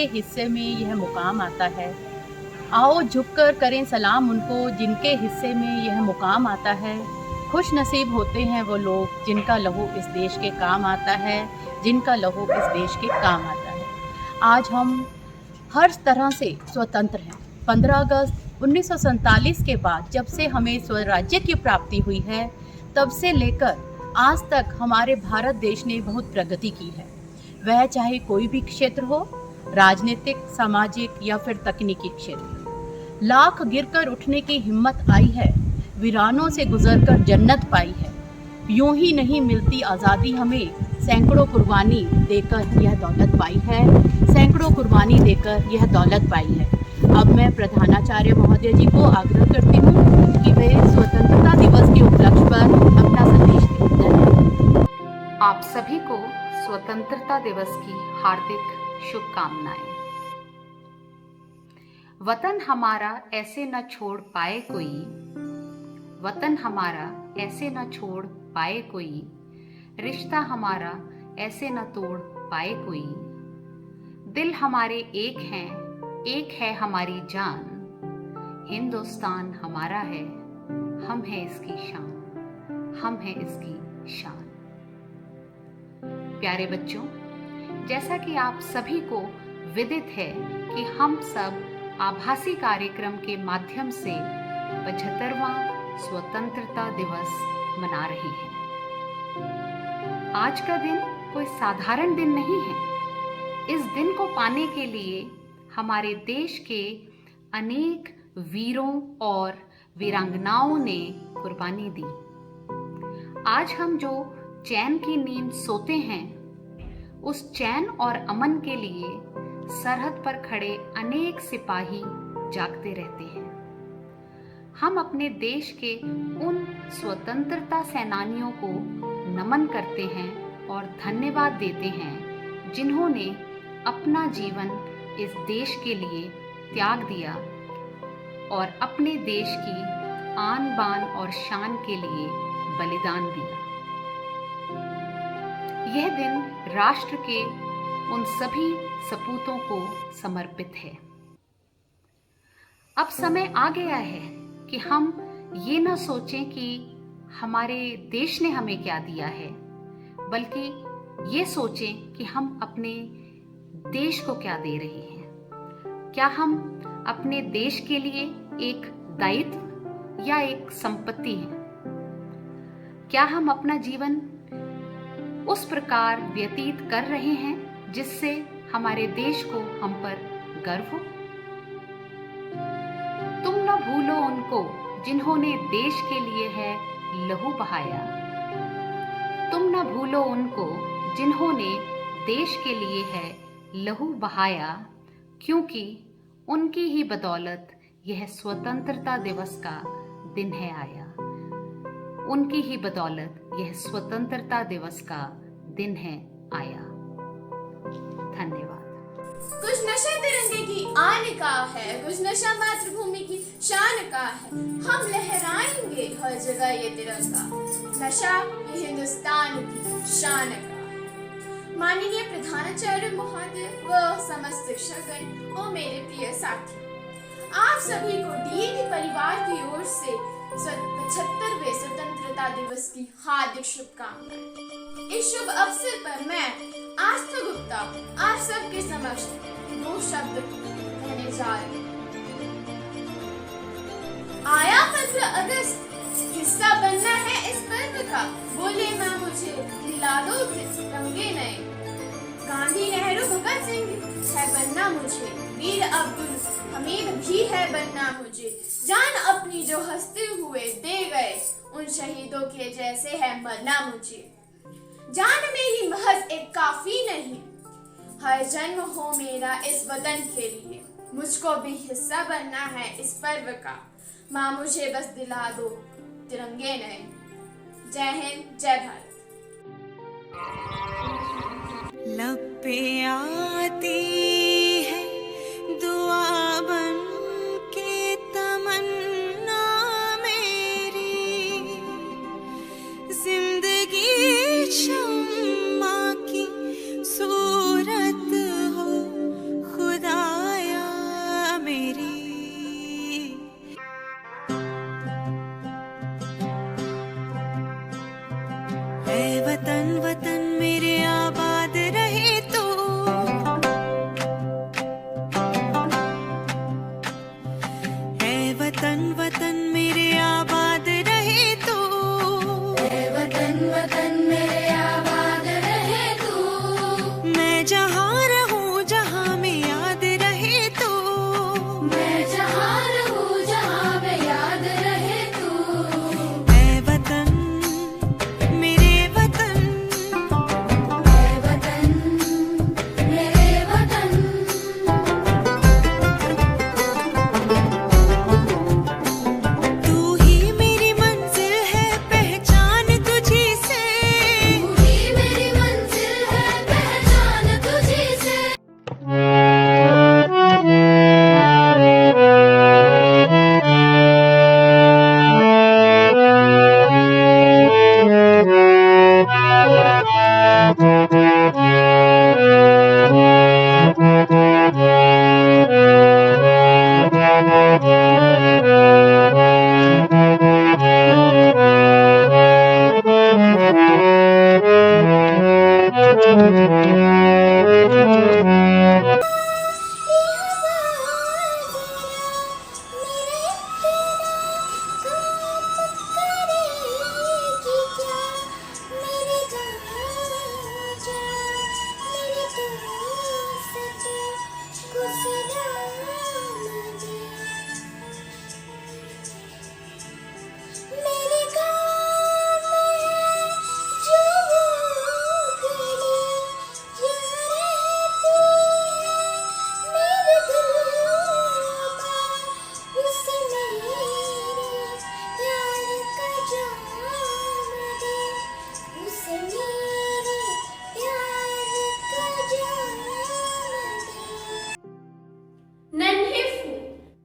जिनके हिस्से में यह मुकाम आता है। आओ झुककर करें सलाम उनको जिनके हिस्से में यह मुकाम आता है। खुश नसीब होते हैं वो लोग जिनका लहू इस देश के काम आता है, जिनका लहू इस देश के काम आता है। आज हम हर तरह से स्वतंत्र हैं। 15 अगस्त 1947 के बाद जब से हमें स्वराज्य की प्राप्ति हुई है, तब से लेकर आज तक हमारे भारत देश ने बहुत प्रगति की है। वह चाहे कोई भी क्षेत्र हो, राजनीतिक, सामाजिक या फिर तकनीकी क्षेत्र। लाख गिरकर उठने की हिम्मत आई है, वीरानों से गुजरकर जन्नत पाई है। यूं ही नहीं मिलती आज़ादी हमें, सैकड़ों कुर्बानी देकर यह दौलत पाई है, सैकड़ों कुर्बानी देकर यह दौलत पाई है। अब मैं प्रधानाचार्य महोदय जी को आग्रह करती हूँ कि वे स्वतंत्रता दिवस के उपलक्ष्य पर अपना संदेश दें। धन्यवाद। आप सभी को स्वतंत्रता दिवस की हार्दिक शुभकामनाएं। वतन हमारा ऐसे न छोड़ पाए कोई, वतन हमारा ऐसे न छोड़ पाए कोई, रिश्ता हमारा ऐसे न तोड़ पाए कोई। दिल हमारे एक है हमारी जान, हिंदुस्तान हमारा है, हम हैं इसकी शान, हम हैं इसकी शान। प्यारे बच्चों, जैसा कि आप सभी को विदित है कि हम सब आभासी कार्यक्रम के माध्यम से 75वां स्वतंत्रता दिवस मना रहे हैं। आज का दिन कोई साधारण दिन नहीं है। इस दिन को पाने के लिए हमारे देश के अनेक वीरों और वीरांगनाओं ने कुर्बानी दी। आज हम जो चैन की नींद सोते हैं, उस चैन और अमन के लिए सरहद पर खड़े अनेक सिपाही जागते रहते हैं। हम अपने देश के उन स्वतंत्रता सेनानियों को नमन करते हैं और धन्यवाद देते हैं जिन्होंने अपना जीवन इस देश के लिए त्याग दिया और अपने देश की आन बान और शान के लिए बलिदान दिया। यह दिन राष्ट्र के उन सभी सपूतों को समर्पित है। अब समय आ गया है कि हम ये न सोचें कि हमारे देश ने हमें क्या दिया है, बल्कि ये सोचें कि हम अपने देश को क्या दे रहे हैं। क्या हम अपने देश के लिए एक दायित्व या एक संपत्ति हैं? क्या हम अपना जीवन उस प्रकार व्यतीत कर रहे हैं जिससे हमारे देश को हम पर गर्व हो? तुम न भूलो उनको जिन्होंने देश के लिए है लहू बहाया। तुम न भूलो उनको जिन्होंने देश के लिए है लहू बहाया, क्योंकि उनकी ही बदौलत यह स्वतंत्रता दिवस का दिन है आया। उनकी ही बदौलत यह स्वतंत्रता दिवस का दिन है आया। धन्यवाद। कुछ नशा तिरंगे की आन का है, कुछ नशा मातृभूमि की शान का है। हम लहराएंगे हर जगह ये तिरंगा, नशा ये हिंदुस्तान की शान का है। माननीय प्रधानाचार्य महोदय व समस्त शिक्षकगण व मेरे प्रिय साथी, आप सभी को डीएवी परिवार की ओर से 75वें स्वतंत्रता दिवस की हार्दिक शुभकामनाएं। इस शुभ अवसर पर मैं आस्था गुप्ता आप सबके समक्ष 2 शब्द कहने जा रही हूँ। आया 15 अगस्त, हिस्सा बनना है इस पर्व का, बोले माँ मुझे दिला दो रंगे नए। गांधी, नेहरू, भगत सिंह है बनना मुझे, वीर अब्दुल हमीद भी है बनना मुझे। जान अपनी जो हंसते हुए दे गए, उन शहीदों के जैसे है मरना मुझे। जान मेरी महज एक काफी नहीं, हर जन्म हो मेरा इस वतन के लिए। मुझको भी हिस्सा बनना है इस पर्व का, माँ मुझे बस दिला दो तिरंगे नए। जय हिंद, जय भारत। लब पे आती है दुआ बन के तमन्ना मेरी, जिंदगी शम्मा की सूरत हो खुद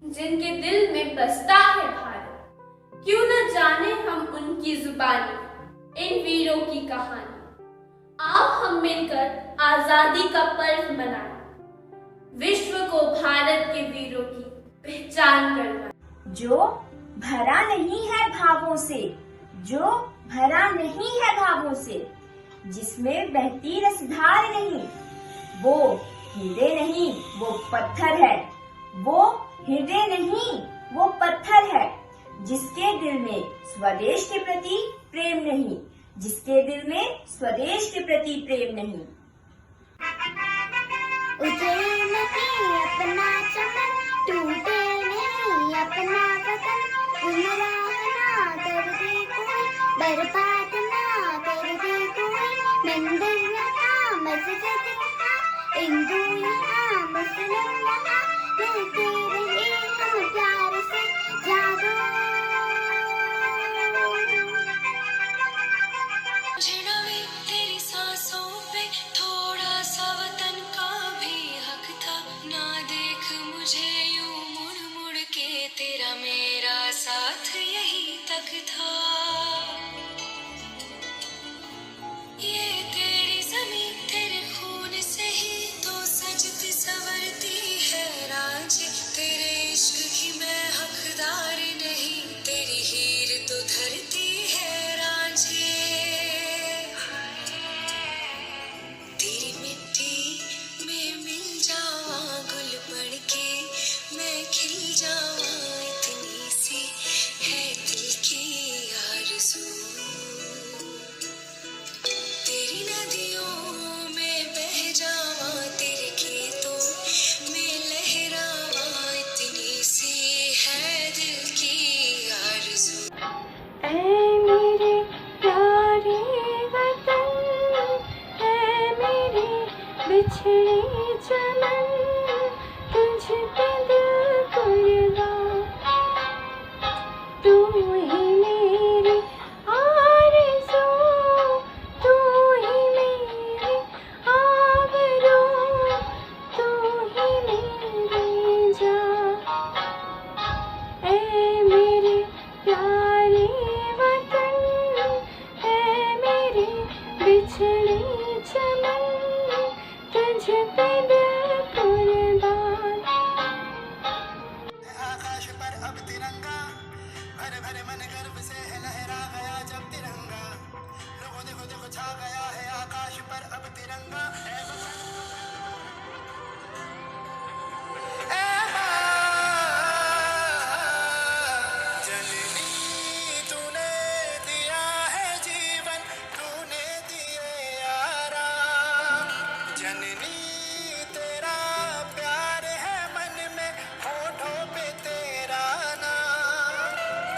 जिनके दिल में बसता है भारत। क्यों न जाने हम उनकी जुबानी, इन वीरों की कहानी। आओ हम मिलकर आजादी का पर्व मनाएं, विश्व को भारत के वीरों की पहचान करवाएं। जो भरा नहीं है भावों से, जो भरा नहीं है भावों से, जिसमें बहती रसधार नहीं, वो हीरे नहीं वो पत्थर है, वो हीरे नहीं वो पत्थर है। जिसके दिल में स्वदेश के प्रति प्रेम नहीं, जिसके दिल में स्वदेश के प्रति प्रेम नहीं। उजड़े नहीं अपना चमन, टूटे नहीं अपना वतन, गुमराह ना कर दे कोई, बर्बाद ना कर दे कोई। मंदिर यहाँ मस्जिद यहाँ, हिंदू यहाँ मुस्लिम यहाँ, मिलते रहे हम प्यार से जादू। जिड़ावे तेरी सांसों पे थोड़ा सा वतन का भी हक था। ना देख मुझे यूं मुड़ मुड़ के, तेरा मेरा साथ यही तक था। ये तेरी ज़मीं तेरे खून से ही तो सजती संवरती है रांझे। तेरे इश्क की मैं हकदार नहीं, तेरी हीर तो धरती है रांझे। तेरी मिट्टी में मिल जावा गुल बन के, मैं खिल जावा, इतनी सी है दिल की आरज़ू। तेरी नदियों में बह जावा, तेरे खेतों में लहरावा, इतनी सी है दिल की आरज़ू। ऐ मेरे प्यारे वतन, ऐ मेरे बिछड़े चमन, तुझ पे दिल कुर्बान। तू ही मेरी आरज़ू, तू ही मेरी आबरू, तू ही मेरी जान। ऐ मेरे प्यारे वतन, ऐ मेरे बिछड़े चमन, तुझ पे दिल कुर्बान। आकाश पर अब तिरंगा, भरे भरे मन गर्व से लहरा गया जब तिरंगा। लोगों देखो देखो छा गया है आकाश पर अब तिरंगा। ऐ माँ जननी, तूने दिया है जीवन, तूने दिए आराम। जननी तेरा प्यार है मन में, होठों पे तेरा नाम।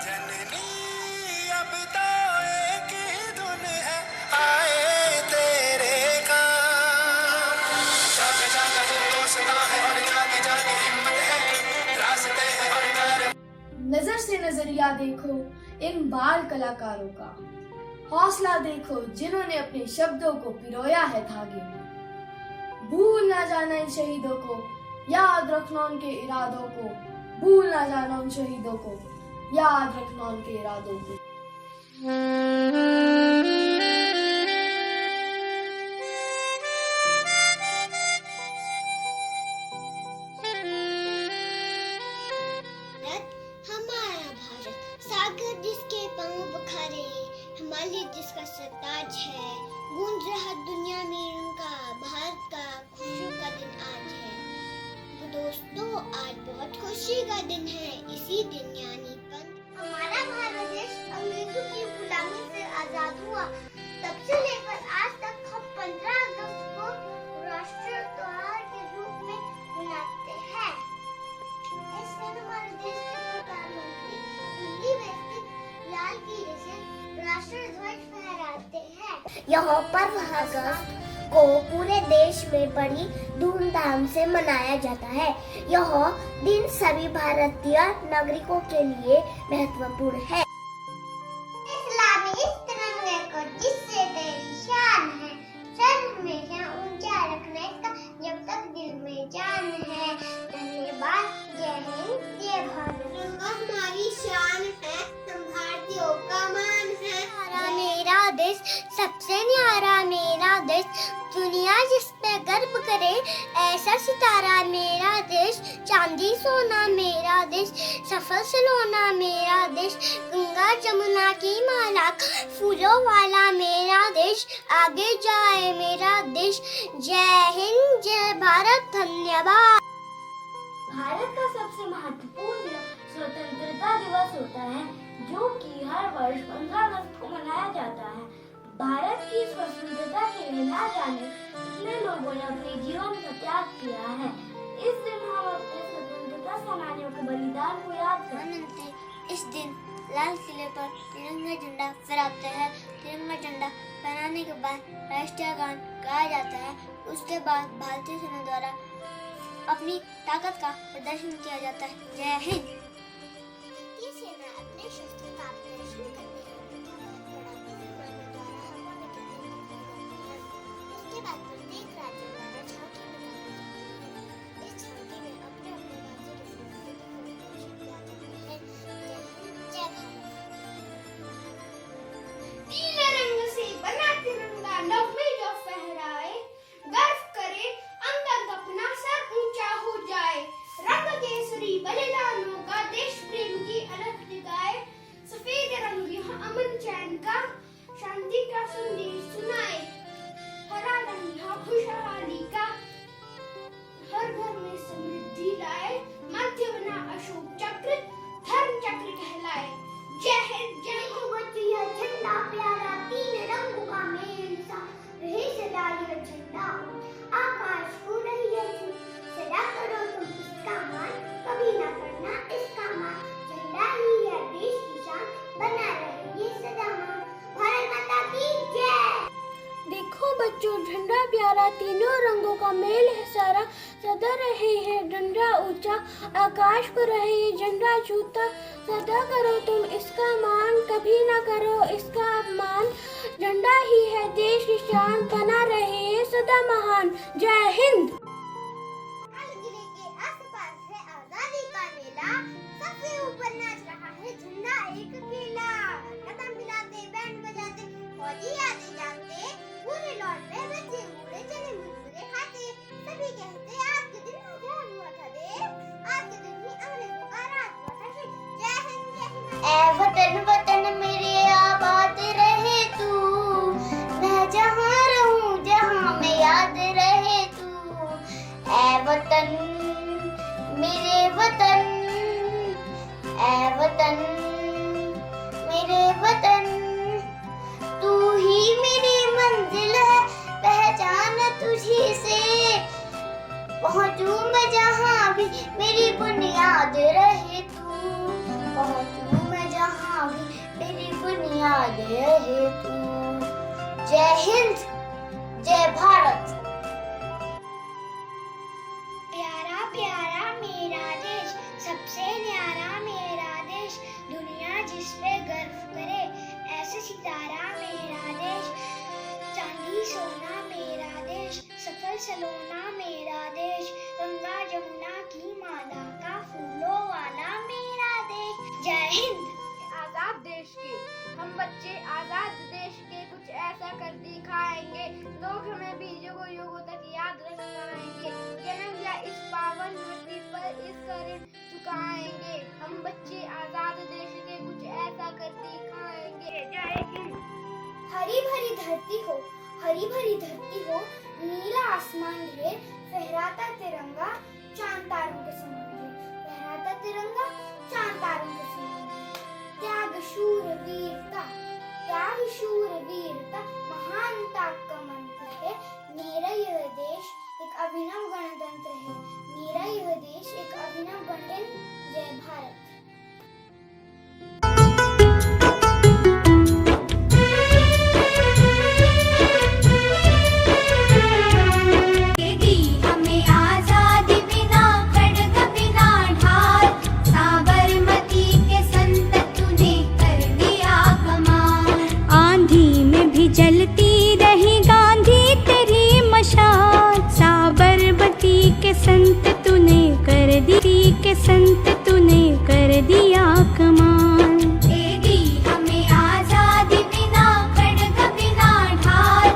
जननी अब तो एक ही धुन है, आए तेरे काम। जागे जागे दिल तो सुना है और जागे जागे हिम्मत है, रास्ते हैं और डर। नजर से नजरिया देखो इन बाल कलाकारों का, हौसला देखो जिन्होंने अपने शब्दों को पिरोया है धागे में। भूल ना जाना इन शहीदों को, याद रखना उनके इरादों को, भूल ना जाना उन शहीदों को, याद रखना उनके इरादों को। हमारा भारत, सागर जिसके पांव पखारे, हिमालय जिसका सरताज है, गूंज रहा दुनिया में उनका भारत का खुशियों का दिन आज है। तो दोस्तों, आज बहुत खुशी का दिन है। इसी दिन यानी हमारा भारत देश अंग्रेजों की गुलामी से आजाद हुआ, तब से लेकर आज तक हम 15 अगस्त को राष्ट्रीय त्योहार के रूप में मनाते हैं। इस दिन हमारे देश के प्रधानमंत्री दिल्ली में स्थित लाल किले से राष्ट्रीय ध्वज फहराते हैं। यह 15 अगस्त को पूरे देश में बड़ी धूमधाम से मनाया जाता है। यह दिन सभी भारतीय नागरिकों के लिए महत्वपूर्ण है। इस्लामी इस तिरंगे को जिससे तेरी शान है, सर हमेशा ऊंचा रखने का जब तक दिल में जान है। धन्यवाद। जय हिंद, जय भारत। न्यारा मेरा देश, दुनिया जिस पे गर्व करे, ऐसा सितारा मेरा देश, चांदी सोना मेरा देश, सफल सलोना मेरा देश, गंगा जमुना की माला फूलों वाला मेरा देश, आगे जाए मेरा देश। जय हिंद, जय भारत, धन्यवाद। भारत का सबसे महत्वपूर्ण दिन स्वतंत्रता दिवस होता है, जो कि हर वर्ष 15 अगस्त को मनाया जाता है। भारत की स्वतंत्रता के लिए न जाने कितने लोगों ने अपने जीवन का त्याग किया है। इस दिन हम अपने स्वतंत्रता सेनानियों के बलिदान को याद करते हैं। इस दिन लाल किले पर तिरंगा झंडा फहराते हैं। तिरंगा झंडा फहराने के बाद राष्ट्रीय गान गाया जाता है। उसके बाद भारतीय सेना द्वारा अपनी ताकत का प्रदर्शन किया जाता है। जय हिंद। भारतीय सेना अपने शस्त्र का प्रदर्शन करती है। उसके बाद प्रत्येक राज्य द्वारा झांकी निकाली जाती है। इस झांकी में अपने अपने राज्य के प्रदर्शन किया जाता है। जय हिंद, जय भारत। नीले रंग से बना तिरंगा नभ में जो फहराए, गर्व करे अंग अंग अपना सर ऊंचा हो जाए। रंग केसरी बलिदानों का देश प्रेम की अलख जगाए। सफेद रंग यहाँ अमन चैन का शांति का संदेश सुनाए। हरा रंग यहाँ खुशहाली का हर घर में समृद्धि लाए। मध्य बना अशोक चक्र धर्म चक्र कहलाए। जय हिंद, जय हिंद। यह झंडा प्यारा तीन रंगों का मेल सा, रहे सदा यह झंडा आकाश को रही है छू। सदा करो तुम इसका मान, कभी ना करना इसका मान। झंडा ही है देश की शान, बना रहे ये सदा मान। भारत माता की जय। देखो बच्चों, झंडा प्यारा तीनों रंगों का मेल है सारा, सदा रहे है झंडा ऊंचा, आकाश को रहे ये झंडा छूता। सदा करो तुम इसका मान, कभी ना करो इसका अपमान। झंडा ही है देश की शान, बना रहे ये सदा महान। जय हिंद। लाल किले के आसपास है आजादी का मेला, सबसे ऊपर नाच रहा है झंडा एक अकेला। कदम मिलाते बैंड बजाते फौजी आते जाते, पूरे लौटते बच्चे बूढ़े चले मुरमुरे खाते। सभी कहते आज के दिन आजाद हुआ था देश, आज के दिन ही अंग्रेजों का राज हुआ था शेष। जय हिंद, जय हिंद। ऐ वतन वतन मेरे आबाद रहे तू, मैं जहाँ रहूं जहाँ में याद रहे तू। ऐ वतन मेरे वतन, ऐ वतन मेरे वतन, तू ही मेरी मंजिल है, पहचान तुझी से पहुँचूं मैं जहाँ भी मेरी बुनियाद रहे तू। पहुँचूं मैं जहाँ भी मेरी बुनियाद रहे तू। जय हिंद, जय भारत। प्यारा प्यारा मेरा देश, सबसे न्यारा मेरा देश, दुनिया जिस पे गर्व करे, ऐसे सितारा मेरा देश, चांदी सोना मेरा देश, सफल सलोना मेरा देश, गंगा जमुना की माला का फूलों वाला मेरा देश। जय हिंद। आजाद देश के हम बच्चे आजाद देश के कुछ ऐसा कर दिखाएंगे, लोग हमें भी युगों युगों तक याद रखाएंगे। जन्म या इस पावन धरती पर इसका ऋण चुकाएंगे। हम बच्चे आजाद देश के कुछ ऐसा कर दिखाएंगे। जय हिंद। हरी भरी धरती हो, हरी भरी धरती हो, नीला आसमान ढेर, फहराता तिरंगा चांद तारों के समान ढेर, फहराता तिरंगा चांद तारों के समान ढेर। त्याग शूर वीरता, त्याग शूर वीरता महानता का मंत्र है। मेरा यह देश एक अभिनव गणतंत्र है, मेरा यह देश एक अभिनव गणतंत्र। जय भारत। जलती रही गांधी तेरी मशाल, साबरमती के संत तूने कर दी, के संत तूने कर दिया कमाल। दे दी हमें आजादी बिना खड्ग बिना ढाल,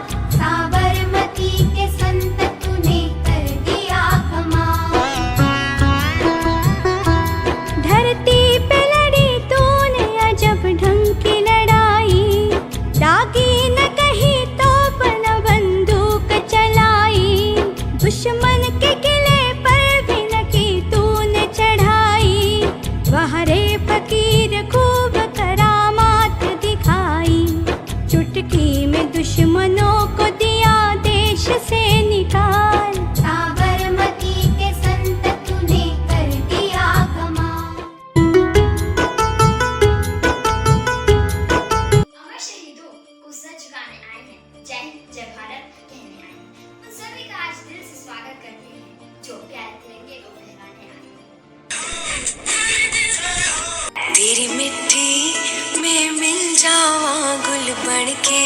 तेरी मिट्टी में मिल जावा गुल बन के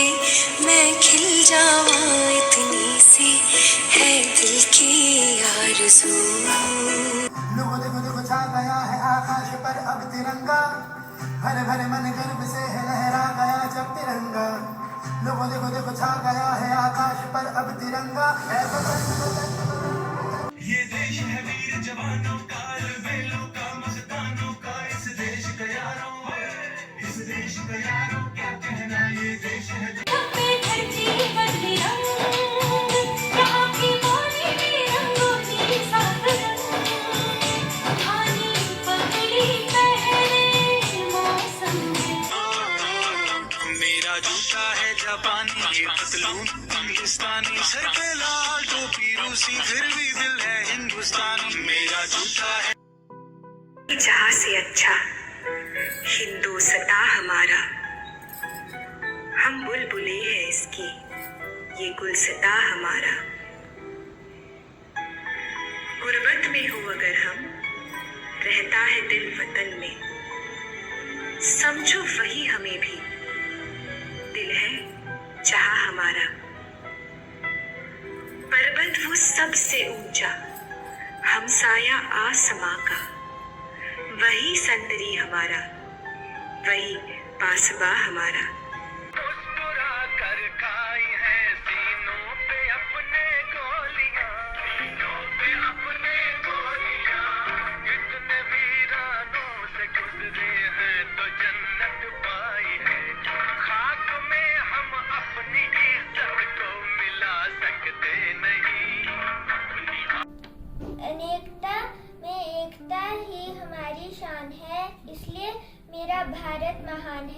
मैं खिल जावा, इतनी सी है दिल की आरज़ू। लोगो देखो देखो छा गया है आकाश पर अब तिरंगा, भरे भरे मन गर्व से है लहरा गया जब तिरंगा। लोगो देखो देखो छा गया है आकाश पर अब तिरंगा, है वतन ये देश है वीर जवानों का, बेलों का मस्तानों का, इस देश का यारों, इस देश का यारों क्या कहना, ये देश है। मेरा जूता है जापानी, ये पतलून पाकिस्तानी, सर पे लाल टोपी रूसी, फिर भी दिल है हिंदुस्तानी। मेरा जूता है जहाँ से अच्छा हिंदुस्तां हमारा, हम बुलबुले हैं इसकी, ये गुलसिता हमारा। गुर्बत में हो अगर हम, रहता है दिल वतन में, समझो वही हमें भी दिल है जहाँ हमारा। पर्वत वो सबसे ऊंचा, हमसाया आसमां का, वही संतरी हमारा, वही पासबा हमारा। मुस्कुरा कर खाई है सीनों पे अपने गोलियां, सीनों पे अपने गोलियां, कितने वीरानों से गुजरे हैं तो जन्नत पाई है, खाक में हम अपनी इज्जत को मिला सकते नहीं। अनेकता में एकता ही हमारी शान है, इसलिए मेरा भारत महान है।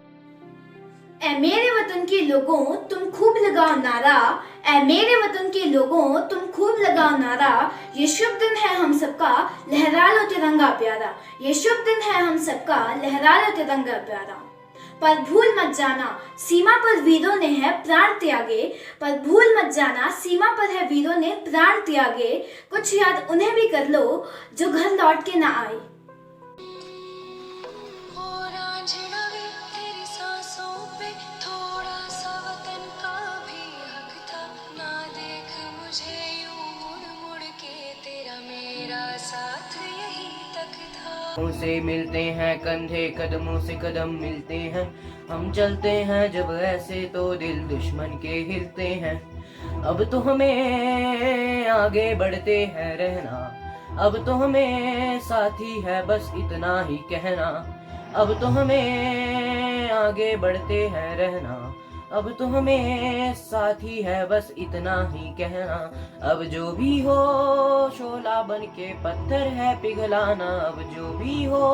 ऐ मेरे वतन के लोगों तुम खूब लगाओ नारा, ऐ मेरे वतन के लोगों तुम खूब लगाओ नारा, ये शुभ दिन है हम सबका, लहरा लो तिरंगा प्यारा, ये शुभ दिन है हम सबका, लहरा लो तिरंगा प्यारा। पर भूल मत जाना सीमा पर वीरों ने है प्राण त्यागे, पर भूल मत जाना सीमा पर है वीरों ने प्राण त्यागे, कुछ याद उन्हें भी कर लो जो घर लौट के ना आए। तेरी सांसों पे थोड़ा सा वतन का भी हक था, ना देख मुझे यूं मुड़ मुड़ के, तेरा मेरा साथ यही तक था। से मिलते हैं कंधे कदमों से कदम मिलते हैं, हम चलते हैं जब ऐसे तो दिल दुश्मन के हिलते हैं। अब तो हमें आगे बढ़ते हैं रहना, अब तो हमें साथी है बस इतना ही कहना, अब तो हमें आगे बढ़ते हैं रहना, अब तो हमें साथी है बस इतना ही कहना। अब जो भी हो शोला बन के पत्थर है पिघलाना, अब जो भी हो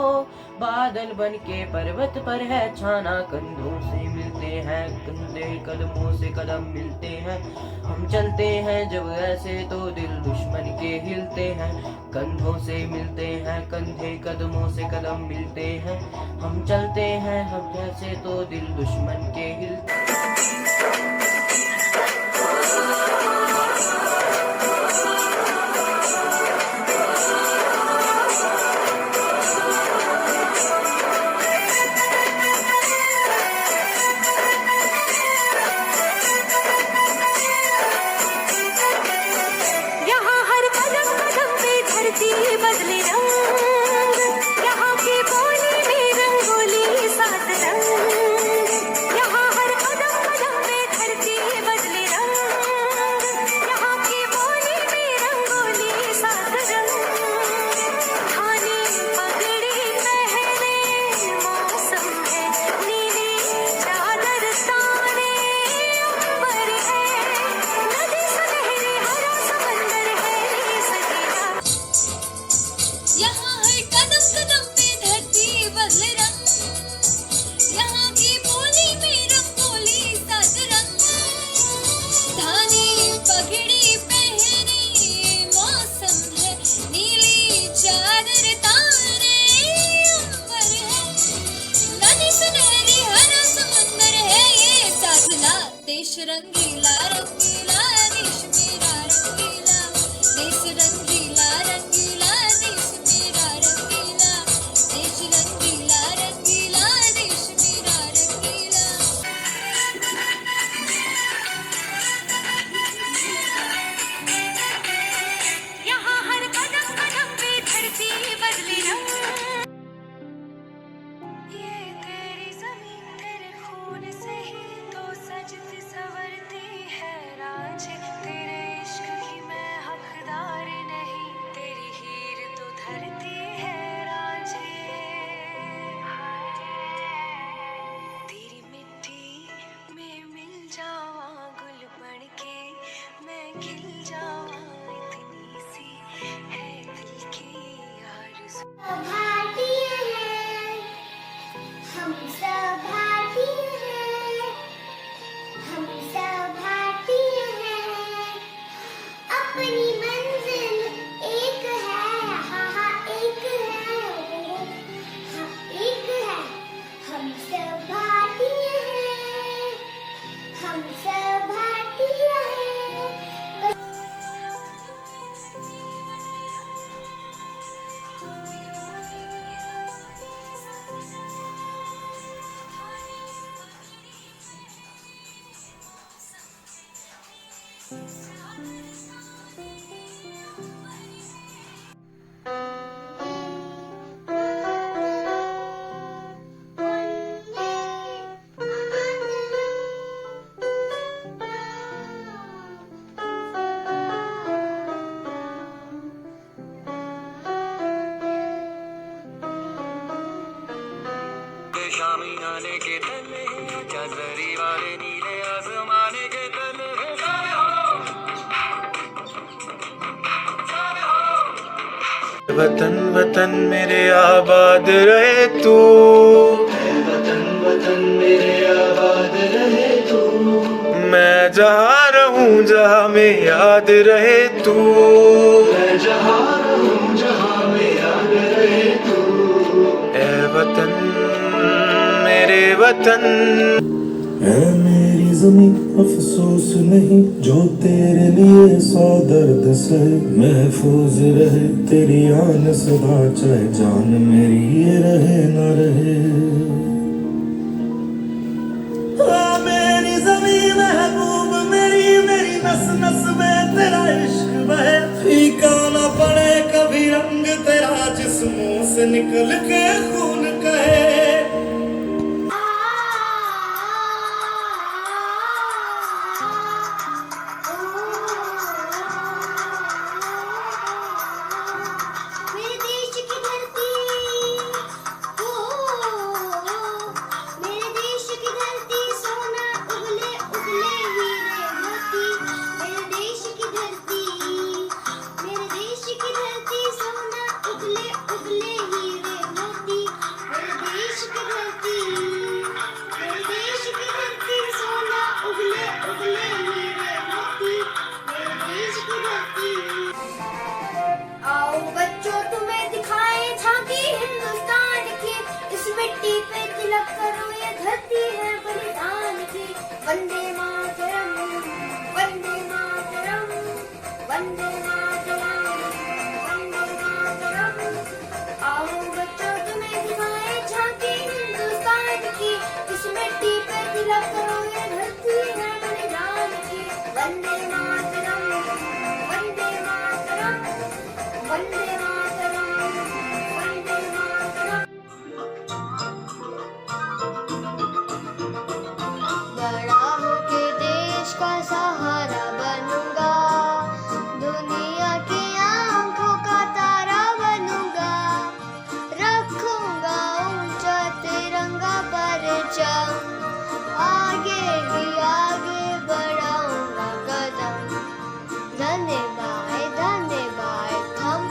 बादल बन के पर्वत पर है छाना। कंधों से मिलते हैं कंधे कदमों से कदम मिलते हैं, हम चलते हैं जब ऐसे तो दिल दुश्मन के हिलते हैं। कंधों से मिलते हैं कंधे कदमों से कदम मिलते हैं, हम चलते हैं हम जैसे तो दिल दुश्मन के हिलते। यहाँ हर कदम कदम पे धरती बदले रंग, यहाँ की बोली में रंगोली सात रंग, यहाँ हर कदम भारतीय हैं, हम सब भारतीय हैं, हम सब भारतीय हैं। अपनी मंजिल एक है, हाँ हाँ एक है, हाँ एक है। हम सब भारतीय हैं, हम सब भारतीय हैं। शामी आने के तले चादरी वाले नीले आसमाने के तले सारे हो वतन वतन मेरे आबाद रहे तू, वतन वतन मेरे आबाद रहे तू। मैं जहाँ रहूं जहाँ में याद रहे तू, मैं जहाँ रहूं जहाँ में याद रहे तू। ए वतन मेरे वतन, ऐ मेरी ज़मीं अफसोस नहीं जो तेरे लिए सौ दर्द सहे। महफूज रहे तेरी आन सदा चाहे जान मेरी ये रहे न रहे। मेरी ज़मीं महबूब मेरी, मेरी नस नस में तेरा इश्क बहे। फीका न पड़े कभी रंग तेरा जिस्मों से निकल के खून कहे। मेरे देश की धरती, ओ मेरे देश की धरती सोना उगले उगले हीरे मोती। मेरे देश की धरती, मेरे देश की धरती सोना उगले उगले हीरे मोती। मेरे देश की धरती, मेरे देश की धरती सोना उगले उगले हीरे मोती। मेरे देश की धरती। आओ बच्चों तुम्हें दिखाए झांकी हिंदुस्तान की, इस मिट्टी पे तिलक करो ये धरती है बलिदान की। वंदे मातरम, वंदे मातरम, वंदे मातरम, वंदे मातरम। आओ बच्चों तुम्हें दिखाए झांकी हिंदुस्तान की, इस मिट्टी पे तिलक करो ये धरती है बलिदान की। वंदे मातरम, वंदे मातरम, वंदे मातरम, वंदे मातरम। बड़ा होके देश का सहारा बनूंगा, दुनिया की आंखों का तारा बनूंगा। रखूंगा ऊंचा तिरंगा परचम, आगे ही आगे बढ़ाऊंगा कदम। धन्य बाय थम,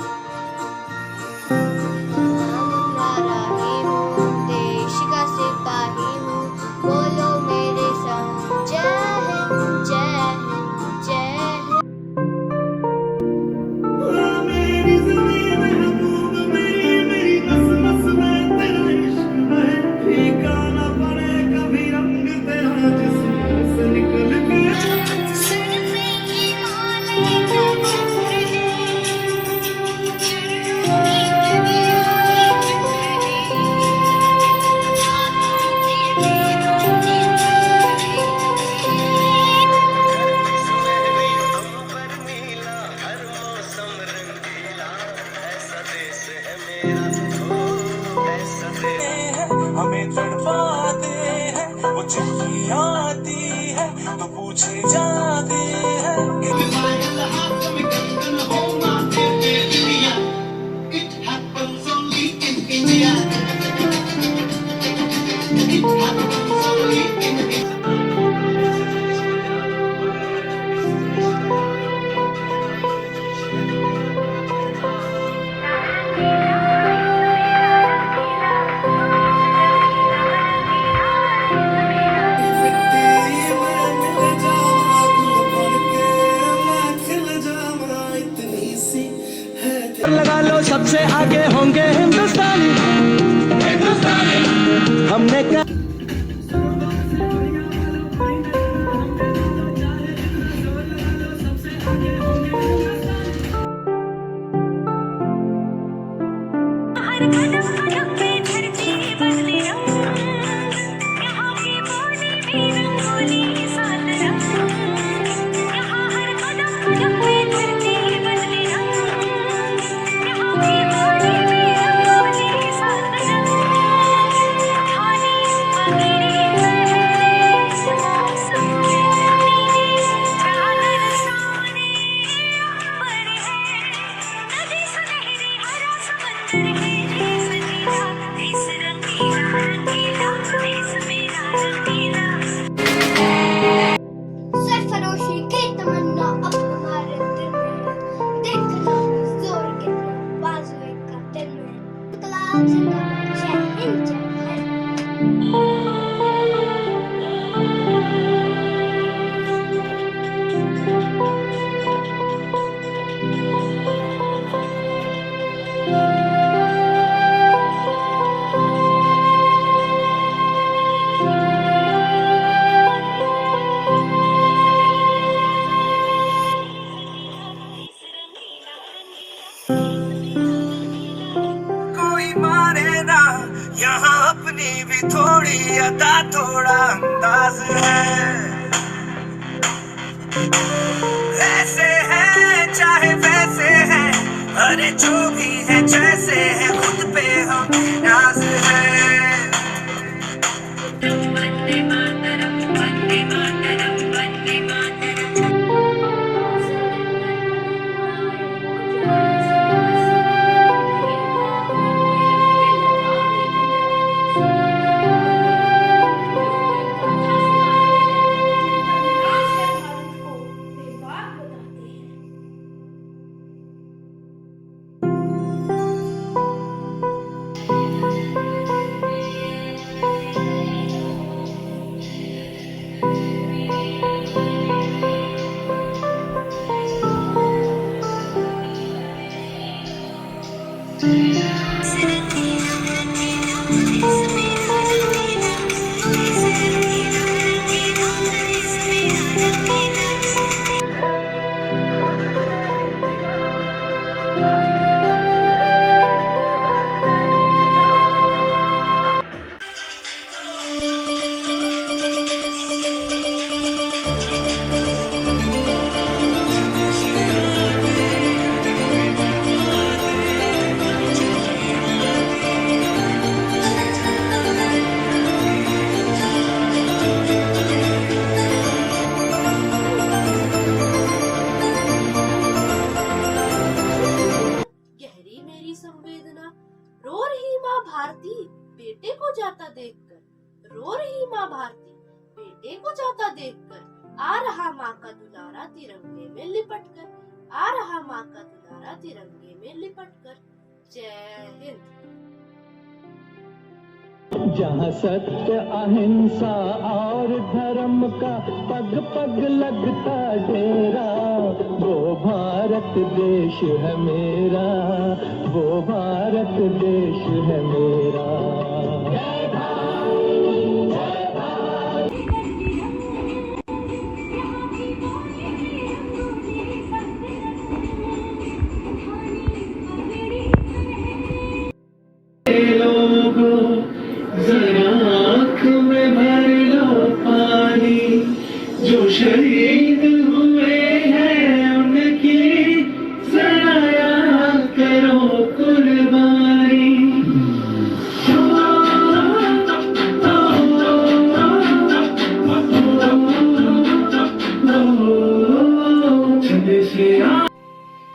तुम्हारा ही हूँ, देश का सिपाही हूँ। बोलो मेरे संग जय हिंद, जय हिंद, जय हिंद। मेरी ज़मीं महबूब मेरी, मेरी नस नस में तेरा इश्क बहे। फीका न पड़े कभी रंग तेरा जिस्मों से निकल के। हमें तड़पाते हैं वो चिट्ठी आती है तो पूछे जाते हैं कि It happens only in India. It happens only in India. सरफरोशी की तमन्ना अब हमारे दिल में, देखना जोर कितना बाजुए का दिल में। इनकलाब जिंदाबाद, जय हिंद जय भारत। कोई माने ना यहाँ अपनी भी थोड़ी अदा थोड़ा अंदाज है। ऐसे है चाहे वैसे है, अरे जो भी है जैसे है, खुद पे हम नाज है। वंदे मातरम, वंदे मातरम, वंदे मातरम। भारती बेटे को जाता देखकर, रो रही माँ भारती बेटे को जाता देखकर, आ रहा माँ का दुलारा तिरंगे में लिपटकर, आ रहा माँ का दुलारा तिरंगे में लिपटकर। जय हिंद। जहाँ सत्य अहिंसा और धर्म का पग पग लगता डेरा, वो भारत देश है मेरा, वो भारत देश है मेरा। आँख में भर लो पानी, जो शहीद हुए हैं उनकी सराया करो कुर्बानी।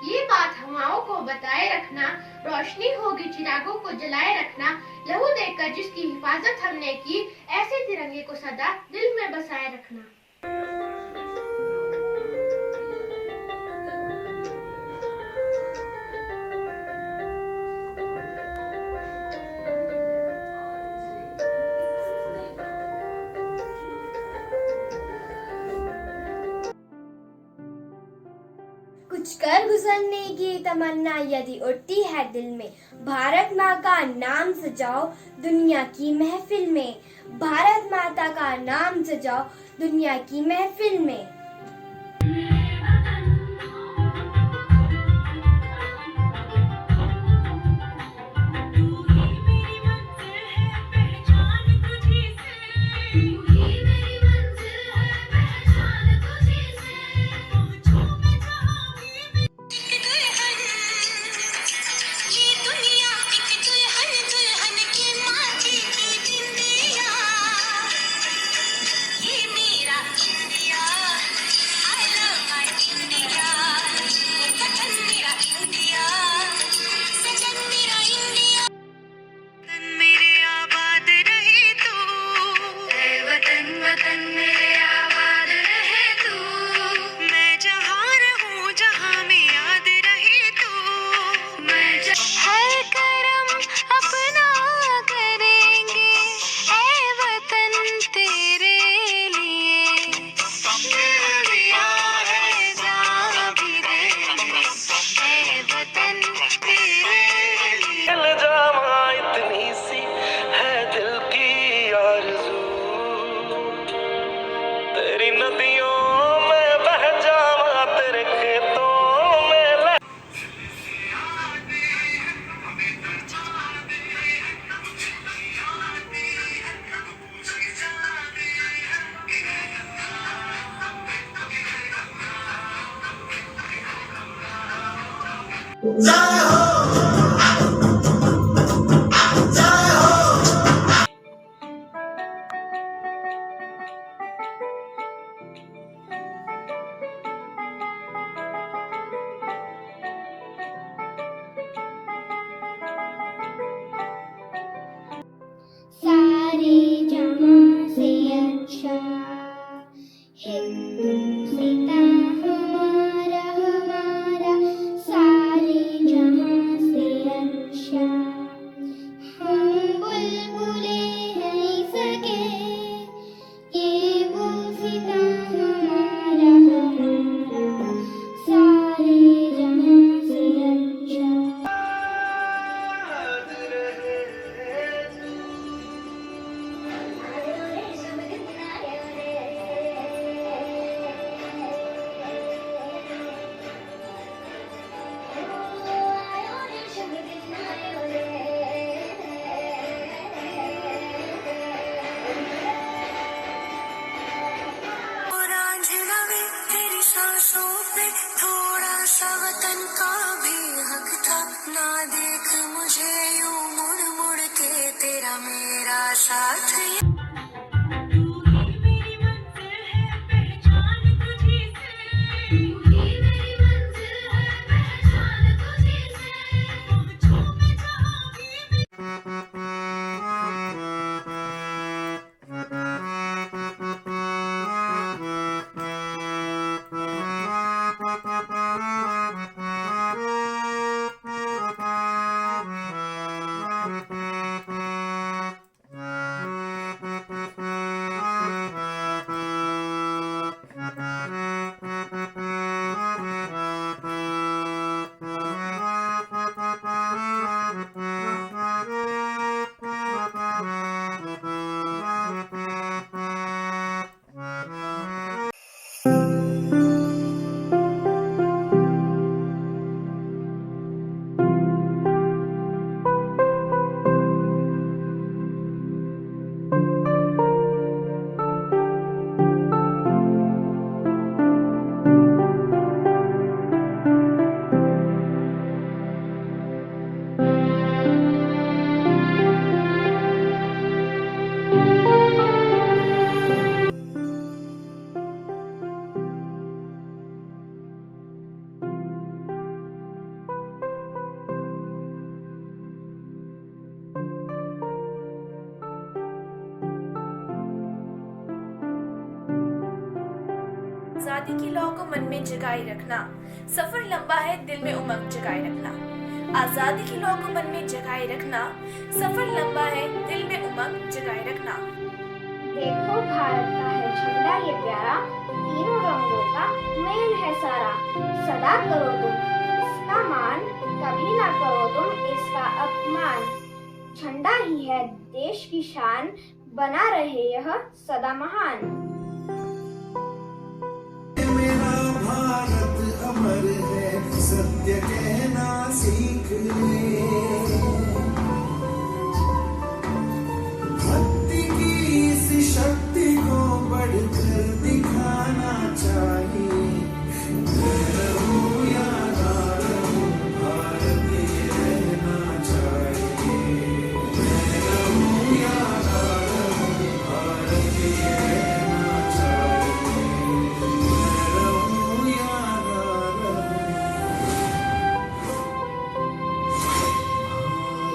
ये बात हवाओं को बताए रखना, रोशनी होगी चिरागों को जलाए रखना। लहू देकर जिसकी हिफाजत हमने की, ऐसे तिरंगे को सदा दिल में बसाए रखना। कुछ कर गुजरने की तमन्ना यदि उठती है दिल में, भारत माँ का नाम सजाओ दुनिया की महफिल में, भारत माता का नाम सजाओ दुनिया की महफिल में। सारे जहां से अच्छा हिंदुस्तां हमारा हमारा, सारे जहां से अच्छा हम बुलबुले हैं सके, ये गुलसितां हमारा हमारा, सारे जहां से अच्छा। तेरी सांसों पे थोड़ा सा वतन का भी हक था, ना देख मुझे यूं मुड़ मुड़ के, तेरा मेरा साथ आजादी की लौ को मन में जगाए रखना, सफर लंबा है दिल में उमंग जगाए रखना। आजादी की लौ को मन में जगाए रखना, सफर लंबा है दिल में उमंग जगाए रखना। देखो भारत का है झंडा ये प्यारा, तीनों रंगों का मेल है सारा। सदा करो तुम इसका मान, कभी ना करो तुम इसका अपमान। झंडा ही है देश की शान, बना रहे यह सदा महान। मेरा भारत अमर है, सत्य कहना सीख ले। भक्ति की इस शक्ति को बढ़कर दिखाना चाहिए। मैं रहूं या ना रहूं, भारतीय रहना चाहिए। मैं रहूं या ना रहूं, भारतीय रहना चाहिए। मैं रहूं या ना रहूं,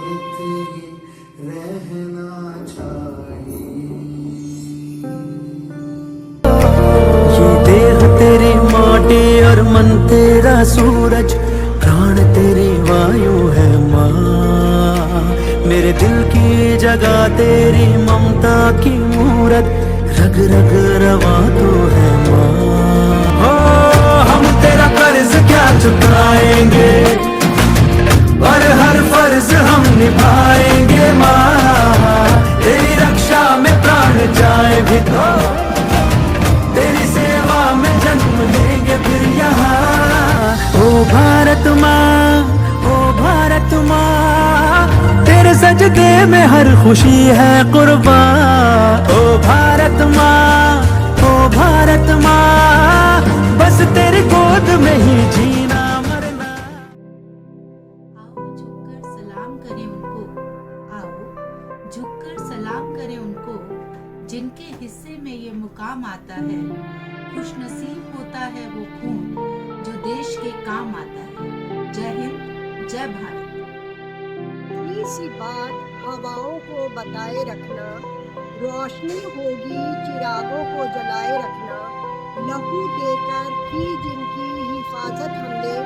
भारतीय रहना चाहिए। ये देह तेरी माटी और मन तेरा सूरज, प्राण तेरी वायु है माँ। मेरे दिल की जगह तेरी ममता की मूरत, रग रग रवा तो है माँ। हो हम तेरा कर्ज क्या चुकाएंगे, और हर फर्ज हम निभाएंगे माँ। तेरी रक्षा में प्राण जाए भी तो तेरी सेवा में जन्म लेंगे फिर यहाँ। ओ भारत माँ, ओ भारत माँ, तेरे सजदे में हर खुशी है कुर्बान। ओ भारत माँ, ओ भारत माँ, बस तेरी गोद में ही जीना मरना। सलाम करें उनको जिनके हिस्से में ये मुकाम आता है। खुश नसीब होता है वो खून जो देश के काम आता है। जय हिंद, जय भारत। इतनी सी बात हवाओं को बताए रखना, रोशनी होगी चिरागों को जलाए रखना, लहू देकर की जिनकी हिफाजत हमने,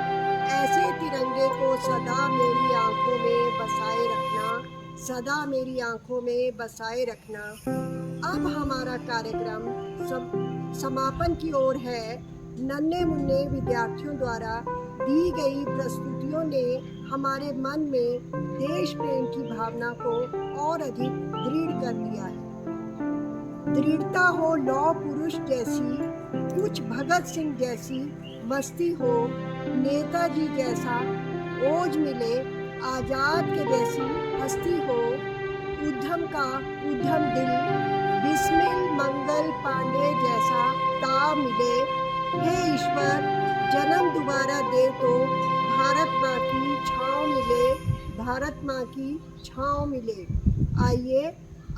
ऐसे तिरंगे को सदा मेरी आंखों में बसाए रखना, सदा मेरी आंखों में बसाए रखना। अब हमारा कार्यक्रम समापन की ओर है। नन्हे मुन्ने विद्यार्थियों द्वारा दी गई प्रस्तुतियों ने हमारे मन में देश प्रेम की भावना को और अधिक दृढ़ कर दिया है। दृढ़ता हो लौह पुरुष जैसी, कुछ भगत सिंह जैसी मस्ती हो, नेताजी जैसा ओज मिले, आजाद के जैसी हस्ती हो, उद्यम का उद्यम दिल, बिस्मिल मंगल पांडे जैसा ताव मिले। हे ईश्वर, जन्म दोबारा दे तो भारत माँ की छाँव मिले, भारत माँ की छाँव मिले। आइए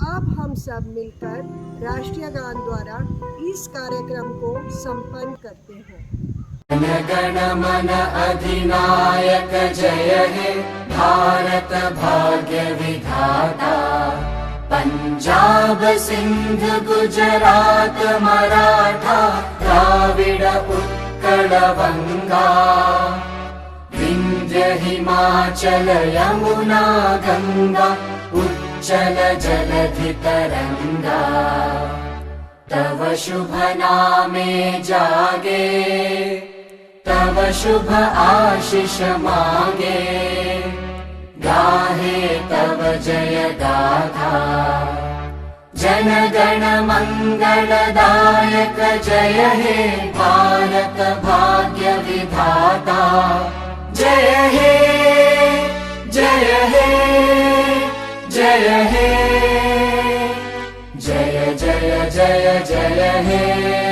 अब हम सब मिलकर राष्ट्रीय गान द्वारा इस कार्यक्रम को संपन्न करते हैं। जन गण मन अधिनायक जय हे भारत भाग्य विधाता। पंजाब सिंध गुजरात मराठा द्राविड़ उत्कल बंगा, विंध्य हिमाचल यमुना गंगा उच्चल जलधि तरंगा। तव शुभ नामे जागे, तव शुभ आशीष मांगे, गाहे तव जय गाथा। जन गण मंगलदायक जय हे भारत भाग्य विधाता। जय हे जय हे जय हे, जय जय जय जय हे।